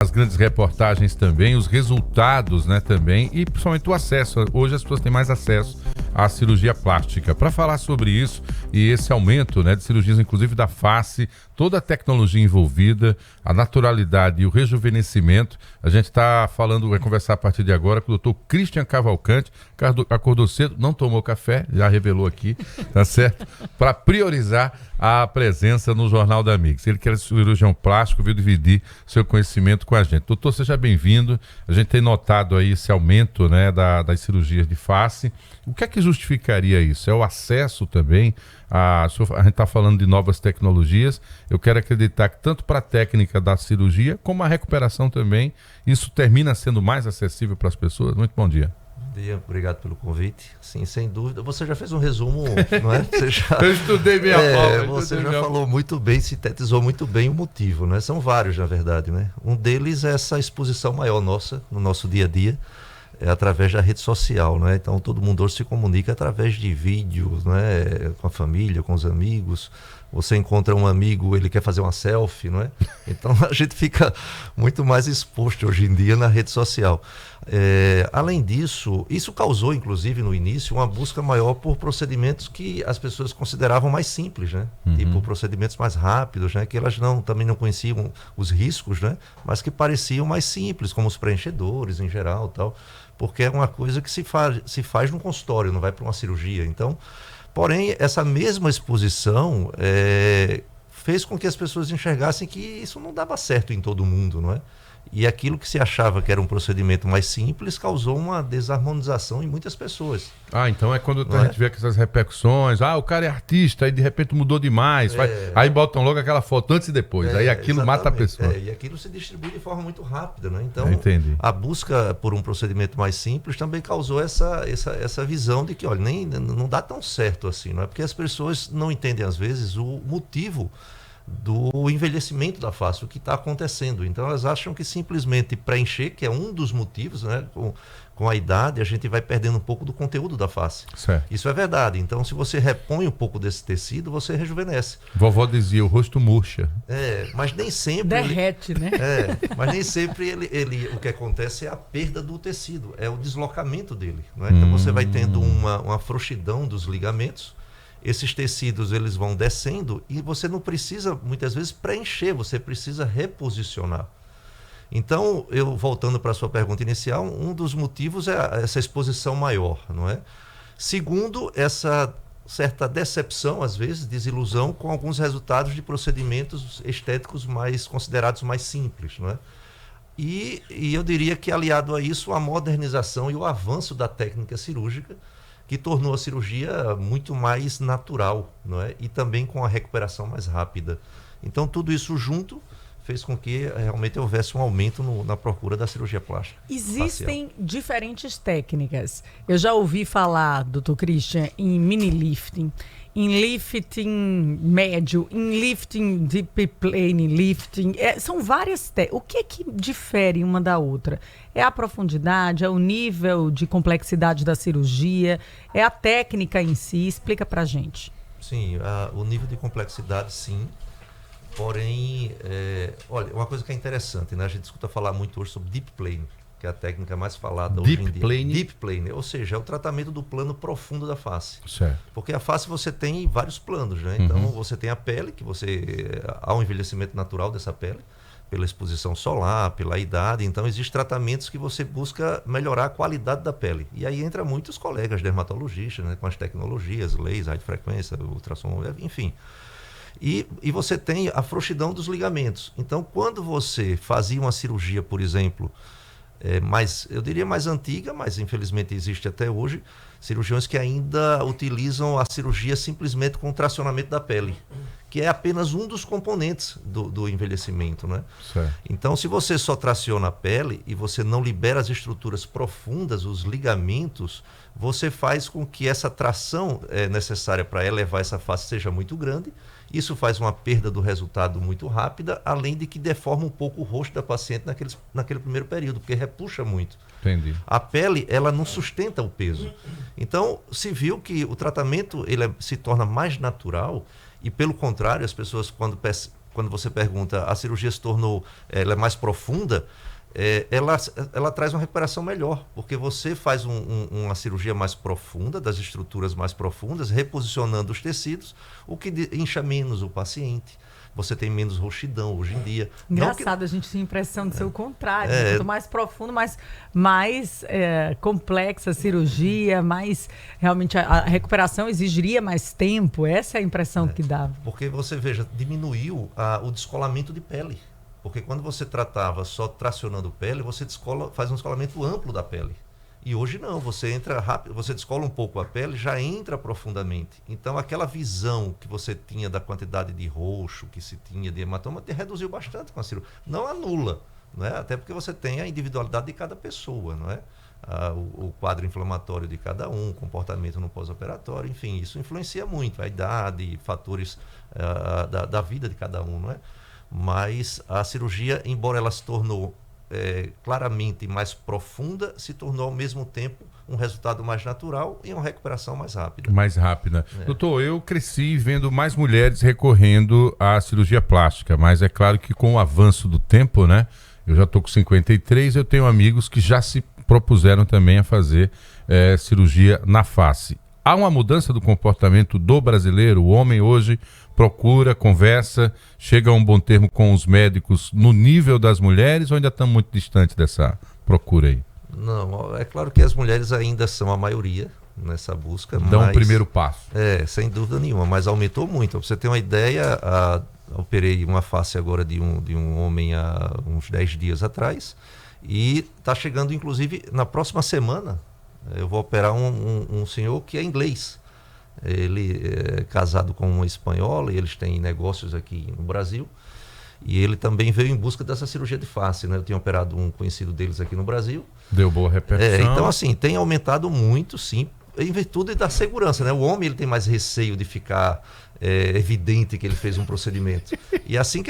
as grandes reportagens também, os resultados, né, também, e principalmente o acesso. Hoje as pessoas têm mais acesso à cirurgia plástica. Para falar sobre isso e esse aumento, né, de cirurgias, inclusive da face, toda a tecnologia envolvida, a naturalidade e o rejuvenescimento, a gente vai conversar a partir de agora com o Dr. Christian Cavalcante, que acordou cedo, não tomou café, já revelou aqui, tá certo? Para priorizar a presença no Jornal da Mix. Ele que é cirurgião plástico, veio dividir seu conhecimento com a gente. Doutor, seja bem-vindo. A gente tem notado aí esse aumento, né, das cirurgias de face. O que é que justificaria isso? É o acesso também? A gente está falando de novas tecnologias. Eu quero acreditar que tanto para a técnica da cirurgia como a recuperação também, isso termina sendo mais acessível para as pessoas. Muito bom dia. Bom dia, obrigado pelo convite. Sim, sem dúvida. Você já fez um resumo, não é? Eu estudei minha prova. Você já falou muito bem, sintetizou muito bem o motivo, né? São vários, na verdade, né? Um deles é essa exposição maior nossa, no nosso dia a dia, através da rede social, né? Então todo mundo hoje se comunica através de vídeos, né? Com a família, com os amigos. Você encontra um amigo, ele quer fazer uma selfie, não é? Então a gente fica muito mais exposto hoje em dia na rede social. Além disso, isso causou, inclusive, no início, uma busca maior por procedimentos que as pessoas consideravam mais simples, né? Tipo procedimentos mais rápidos, né? Que elas também não conheciam os riscos, né? Mas que pareciam mais simples, como os preenchedores em geral, tal, porque é uma coisa que se faz no consultório, não vai para uma cirurgia. Então, porém, essa mesma exposição fez com que as pessoas enxergassem que isso não dava certo em todo mundo, não é? E aquilo que se achava que era um procedimento mais simples causou uma desarmonização em muitas pessoas. Então é quando a gente vê essas repercussões, o cara é artista, aí de repente mudou demais, aí botam logo aquela foto antes e depois, aí aquilo mata a pessoa. E aquilo se distribui de forma muito rápida, né? Então, a busca por um procedimento mais simples também causou essa visão de que, olha, não dá tão certo assim, não é? Porque as pessoas não entendem, às vezes, o motivo do envelhecimento da face, o que está acontecendo. Então elas acham que simplesmente preencher, que é um dos motivos, né? Com a idade a gente vai perdendo um pouco do conteúdo da face. Certo. Isso é verdade. Então se você repõe um pouco desse tecido, você rejuvenesce. Vovó dizia, o rosto murcha. Mas nem sempre... Derrete, né? Mas nem sempre o que acontece é a perda do tecido, é o deslocamento dele, né? Então você vai tendo uma frouxidão dos ligamentos. Esses tecidos eles vão descendo e você não precisa muitas vezes preencher, você precisa reposicionar. Então, voltando para a sua pergunta inicial, um dos motivos é essa exposição maior, não é? Segundo, essa certa decepção, às vezes, desilusão com alguns resultados de procedimentos estéticos considerados mais simples, não é? E eu diria que aliado a isso, a modernização e o avanço da técnica cirúrgica, que tornou a cirurgia muito mais natural, não é? E também com a recuperação mais rápida. Então, tudo isso junto fez com que realmente houvesse um aumento na procura da cirurgia plástica. Existem diferentes técnicas. Eu já ouvi falar, doutor Christian, em mini lifting, em lifting médio, em lifting deep plane lifting. São várias técnicas. O que é que difere uma da outra? É a profundidade, é o nível de complexidade da cirurgia, é a técnica em si? Explica pra gente. Sim, o nível de complexidade, sim. Porém, olha, uma coisa que é interessante, né? A gente escuta falar muito hoje sobre deep plane, que é a técnica mais falada hoje em dia. Deep plane, ou seja, é o tratamento do plano profundo da face. Certo. Porque a face você tem vários planos, né? Então você tem a pele, que há um envelhecimento natural dessa pele, pela exposição solar, pela idade. Então existem tratamentos que você busca melhorar a qualidade da pele. E aí entra muitos colegas dermatologistas, né? Com as tecnologias, laser, radiofrequência, ultrassom, enfim. E você tem a frouxidão dos ligamentos. Então, quando você fazia uma cirurgia, por exemplo, eu diria mais antiga, mas infelizmente existe até hoje, cirurgiões que ainda utilizam a cirurgia simplesmente com o tracionamento da pele, que é apenas um dos componentes do envelhecimento, né? Certo. Então, se você só traciona a pele e você não libera as estruturas profundas, os ligamentos, você faz com que essa tração necessária para elevar essa face seja muito grande. Isso faz uma perda do resultado muito rápida, além de que deforma um pouco o rosto da paciente naquele primeiro período, porque repuxa muito. Entendi. A pele, ela não sustenta o peso. Então, se viu que o tratamento se torna mais natural e, pelo contrário, as pessoas, quando quando você pergunta, a cirurgia se tornou, ela é mais profunda, ela traz uma recuperação melhor, porque você faz uma cirurgia mais profunda, das estruturas mais profundas, reposicionando os tecidos, o que incha menos o paciente. Você tem menos roxidão hoje em dia. Engraçado, a gente tem a impressão de ser o contrário. Quanto mais profundo, mais complexa a cirurgia, mais realmente a recuperação exigiria mais tempo. Essa é a impressão que dá. Porque você, veja, diminuiu o descolamento de pele. Porque quando você tratava só tracionando pele, você faz um descolamento amplo da pele. E hoje não, você entra rápido, você descola um pouco a pele, já entra profundamente. Então aquela visão que você tinha da quantidade de roxo que se tinha de hematoma, reduziu bastante com a cirurgia. Não anula, não é? Até porque você tem a individualidade de cada pessoa, não é? O quadro inflamatório de cada um, o comportamento no pós-operatório, enfim, isso influencia muito, a idade, fatores da vida de cada um, não é? Mas a cirurgia, embora ela se tornou claramente mais profunda, se tornou ao mesmo tempo um resultado mais natural e uma recuperação mais rápida. Mais rápida. Doutor, eu cresci vendo mais mulheres recorrendo à cirurgia plástica, mas é claro que com o avanço do tempo, né? Eu já estou com 53, eu tenho amigos que já se propuseram também a fazer cirurgia na face. Há uma mudança do comportamento do brasileiro? O homem hoje procura, conversa, chega a um bom termo com os médicos no nível das mulheres ou ainda estamos muito distante dessa procura aí? Não, é claro que as mulheres ainda são a maioria nessa busca. Dão o primeiro passo. Sem dúvida nenhuma, mas aumentou muito. Pra você ter uma ideia, operei uma face agora de um homem há uns 10 dias atrás e está chegando, inclusive, na próxima semana, eu vou operar um senhor que é inglês. Ele é casado com uma espanhola e eles têm negócios aqui no Brasil. E ele também veio em busca dessa cirurgia de face, né? Eu tinha operado um conhecido deles aqui no Brasil. Deu boa repercussão. Então, assim, tem aumentado muito, sim, em virtude da segurança, né? O homem ele tem mais receio de ficar evidente que ele fez um procedimento. E assim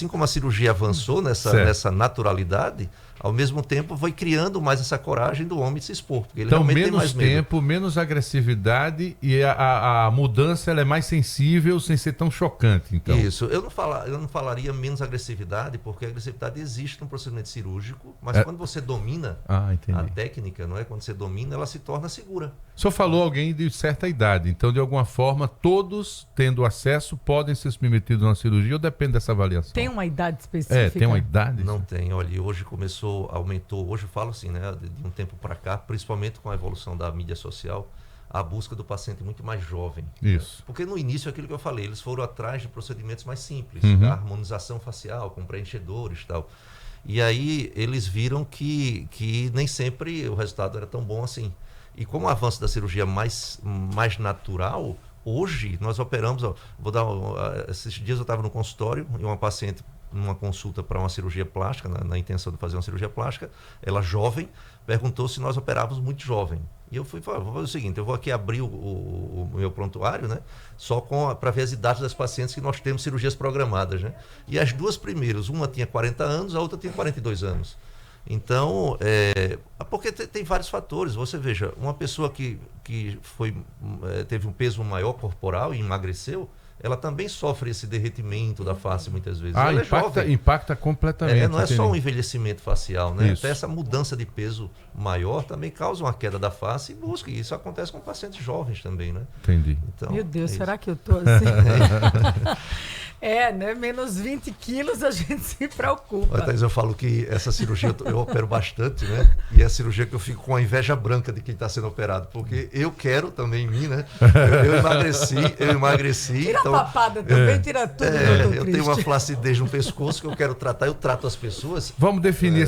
como a cirurgia avançou nessa naturalidade, ao mesmo tempo foi criando mais essa coragem do homem de se expor. Porque ele então, realmente menos tem mais medo. tempo, menos agressividade e a mudança ela é mais sensível sem ser tão chocante. Então. Isso. Eu não falaria menos agressividade, porque a agressividade existe no procedimento cirúrgico, mas quando você domina a técnica, não é? Quando você domina, ela se torna segura. O senhor falou alguém de certa idade, então de alguma forma todos tendo acesso podem ser submetidos a uma cirurgia ou depende dessa avaliação? Tem uma idade específica? Tem uma idade? Não tem. Olha, hoje aumentou, hoje eu falo assim, né, de um tempo para cá, principalmente com a evolução da mídia social, a busca do paciente muito mais jovem. Isso. Né? Porque no início, aquilo que eu falei, eles foram atrás de procedimentos mais simples, a harmonização facial, com preenchedores e tal. E aí eles viram que nem sempre o resultado era tão bom assim. E com o avanço da cirurgia mais natural, hoje nós operamos, esses dias eu estava no consultório e uma paciente numa consulta para uma cirurgia plástica, na intenção de fazer uma cirurgia plástica, ela jovem, perguntou se nós operávamos muito jovem. E eu fui falar, vou fazer o seguinte, eu vou aqui abrir o meu prontuário, né, só para ver as idades das pacientes que nós temos cirurgias programadas, né? E as duas primeiras, uma tinha 40 anos, a outra tinha 42 anos. Então, porque tem vários fatores. Você veja, uma pessoa que teve um peso maior corporal e emagreceu, ela também sofre esse derretimento da face muitas vezes. Ela impacta completamente. Não é só um envelhecimento facial, né? Até essa mudança de peso maior também causa uma queda da face e isso acontece com pacientes jovens também, né? Entendi. Então, meu Deus, será que eu tô assim? Né? Menos 20 quilos a gente se preocupa. Thaís, eu falo que essa cirurgia eu opero bastante, né? E é a cirurgia que eu fico com a inveja branca de quem está sendo operado, porque eu quero também em mim, né? Eu emagreci. Tira então, a papada também, tira tudo. Eu tenho uma flacidez no pescoço que eu quero tratar, eu trato as pessoas. Vamos definir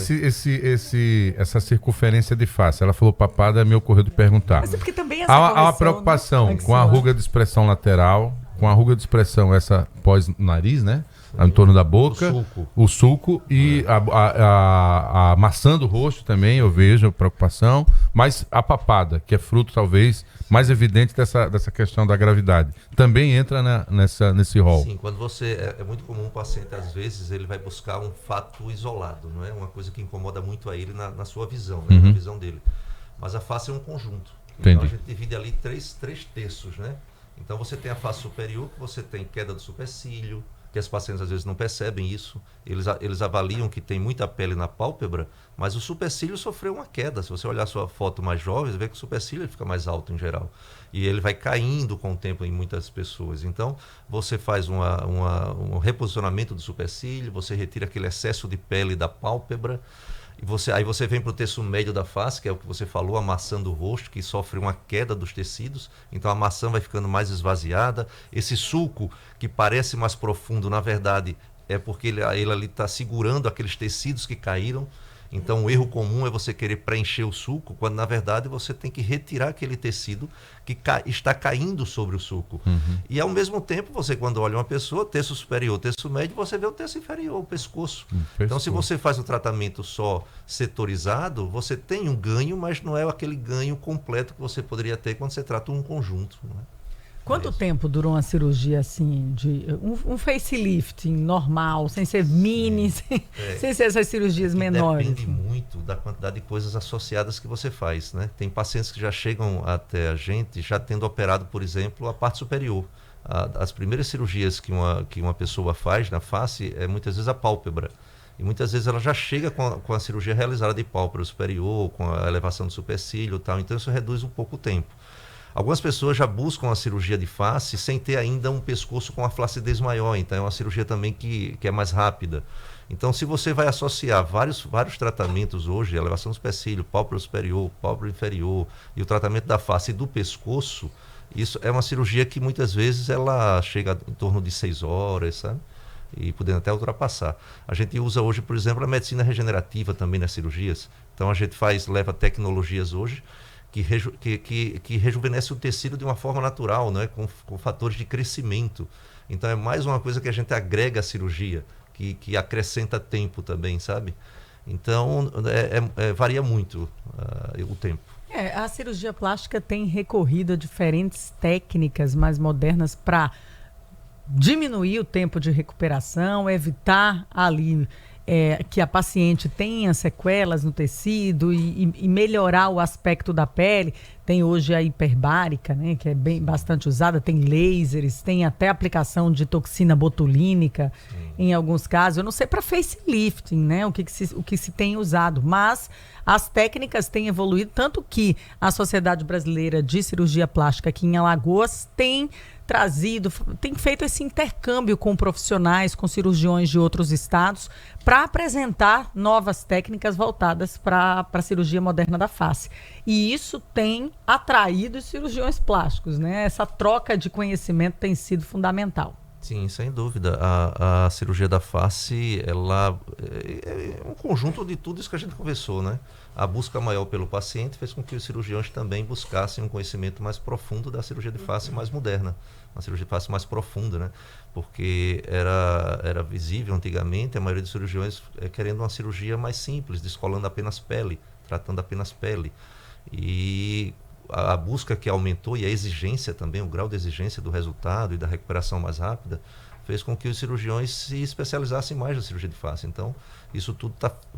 essa circunferência de face. Ela falou papada, me ocorreu de perguntar. Mas é porque também essa há uma preocupação com a ruga de expressão lateral, com a ruga de expressão essa pós-nariz, né? Em torno da boca, o sulco e a maçã do rosto também, eu vejo preocupação, mas a papada, que é fruto talvez mais evidente dessa questão da gravidade, também entra nesse rol. Sim, quando você, é muito comum o paciente, às vezes, ele vai buscar um fato isolado, não é? Uma coisa que incomoda muito a ele na sua visão, né? Na visão dele. Mas a face é um conjunto. Entendi. Então a gente divide ali três terços, né? Então você tem a face superior, que você tem queda do supercílio, que as pacientes às vezes não percebem isso. Eles avaliam que tem muita pele na pálpebra, mas o supercílio sofreu uma queda. Se você olhar a sua foto mais jovem, você vê que o supercílio fica mais alto em geral. E ele vai caindo com o tempo em muitas pessoas. Então, você faz um reposicionamento do supercílio, você retira aquele excesso de pele da pálpebra, e aí você vem para o terço médio da face, que é o que você falou, a maçã do rosto, que sofre uma queda dos tecidos, então a maçã vai ficando mais esvaziada. Esse sulco, que parece mais profundo, na verdade, é porque ele ali está segurando aqueles tecidos que caíram. Então, o erro comum é você querer preencher o sulco, quando, na verdade, você tem que retirar aquele tecido que está caindo sobre o sulco. E, ao mesmo tempo, você, quando olha uma pessoa, terço superior, terço médio, você vê o terço inferior, o pescoço. Então, se você faz um tratamento só setorizado, você tem um ganho, mas não é aquele ganho completo que você poderia ter quando você trata um conjunto, não é? Quanto tempo durou uma cirurgia assim, de um facelifting normal, sem ser mini, sem ser essas cirurgias menores? Depende muito da quantidade de coisas associadas que você faz, né? Tem pacientes que já chegam até a gente já tendo operado, por exemplo, a parte superior. As primeiras cirurgias que uma pessoa faz na face é muitas vezes a pálpebra. E muitas vezes ela já chega com a cirurgia realizada de pálpebra superior, com a elevação do supercílio e tal. Então isso reduz um pouco o tempo. Algumas pessoas já buscam a cirurgia de face sem ter ainda um pescoço com a flacidez maior, então é uma cirurgia também que é mais rápida. Então, se você vai associar vários tratamentos hoje, elevação do supercílio, pálpebra superior, pálpebra inferior e o tratamento da face e do pescoço, isso é uma cirurgia que muitas vezes ela chega em torno de 6 horas, sabe? E podendo até ultrapassar. A gente usa hoje, por exemplo, a medicina regenerativa também nas cirurgias. Então, a gente leva tecnologias hoje que rejuvenesce o tecido de uma forma natural, né? com fatores de crescimento. Então é mais uma coisa que a gente agrega à cirurgia, que acrescenta tempo também, sabe? Então varia muito o tempo. A cirurgia plástica tem recorrido a diferentes técnicas mais modernas para diminuir o tempo de recuperação, evitar ali que a paciente tenha sequelas no tecido e melhorar o aspecto da pele. Tem hoje a hiperbárica, né, que é bastante usada, tem lasers, tem até aplicação de toxina botulínica em alguns casos. Eu não sei para facelifting, né, o que se tem usado, mas as técnicas têm evoluído, tanto que a Sociedade Brasileira de Cirurgia Plástica aqui em Alagoas tem feito esse intercâmbio com profissionais, com cirurgiões de outros estados, para apresentar novas técnicas voltadas para a cirurgia moderna da face. E isso tem atraído os cirurgiões plásticos, né? Essa troca de conhecimento tem sido fundamental. Sim, sem dúvida. A cirurgia da face, ela é um conjunto de tudo isso que a gente conversou, né? A busca maior pelo paciente fez com que os cirurgiões também buscassem um conhecimento mais profundo da cirurgia de face mais moderna, uma cirurgia de face mais profunda, né? Porque era visível antigamente a maioria dos cirurgiões querendo uma cirurgia mais simples, descolando apenas pele, tratando apenas pele. E a busca que aumentou e a exigência também, o grau de exigência do resultado e da recuperação mais rápida, fez com que os cirurgiões se especializassem mais na cirurgia de face. Então, isso tudo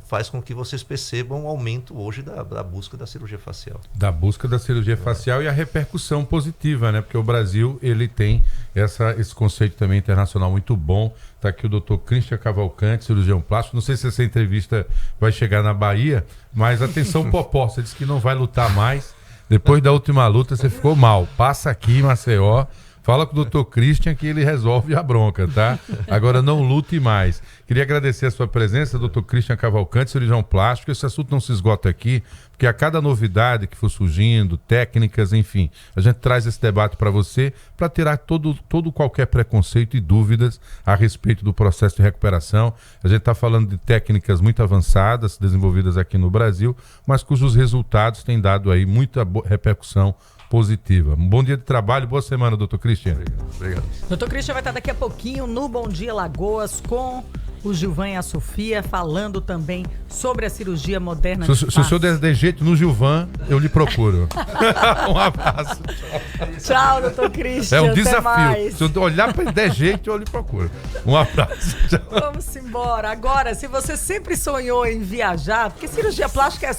faz com que vocês percebam um aumento hoje da busca da cirurgia facial. Da busca da cirurgia facial e a repercussão positiva, né? Porque o Brasil, ele tem esse conceito também internacional muito bom. Está aqui o Dr. Christian Cavalcante, cirurgião plástico. Não sei se essa entrevista vai chegar na Bahia, mas atenção, Popó, você disse que não vai lutar mais. Depois da última luta, você ficou mal. Passa aqui em Maceió, fala com o Dr. Christian que ele resolve a bronca, tá? Agora não lute mais. Queria agradecer a sua presença, Dr. Christian Cavalcante, cirurgião plástico. Esse assunto não se esgota aqui, porque a cada novidade que for surgindo, técnicas, enfim, a gente traz esse debate para você, para tirar todo qualquer preconceito e dúvidas a respeito do processo de recuperação. A gente está falando de técnicas muito avançadas, desenvolvidas aqui no Brasil, mas cujos resultados têm dado aí muita repercussão positiva. Um bom dia de trabalho, boa semana, doutor Christian. Obrigado. Doutor Christian vai estar daqui a pouquinho no Bom Dia Lagoas com o Gilvan e a Sofia, falando também sobre a cirurgia moderna. Se o senhor der jeito no Gilvan, eu lhe procuro. Um abraço. Tchau, doutor Christian. É um até desafio. mais. Se eu olhar para ele der jeito, eu lhe procuro. Um abraço. Tchau. Vamos embora. Agora, se você sempre sonhou em viajar, porque cirurgia plástica é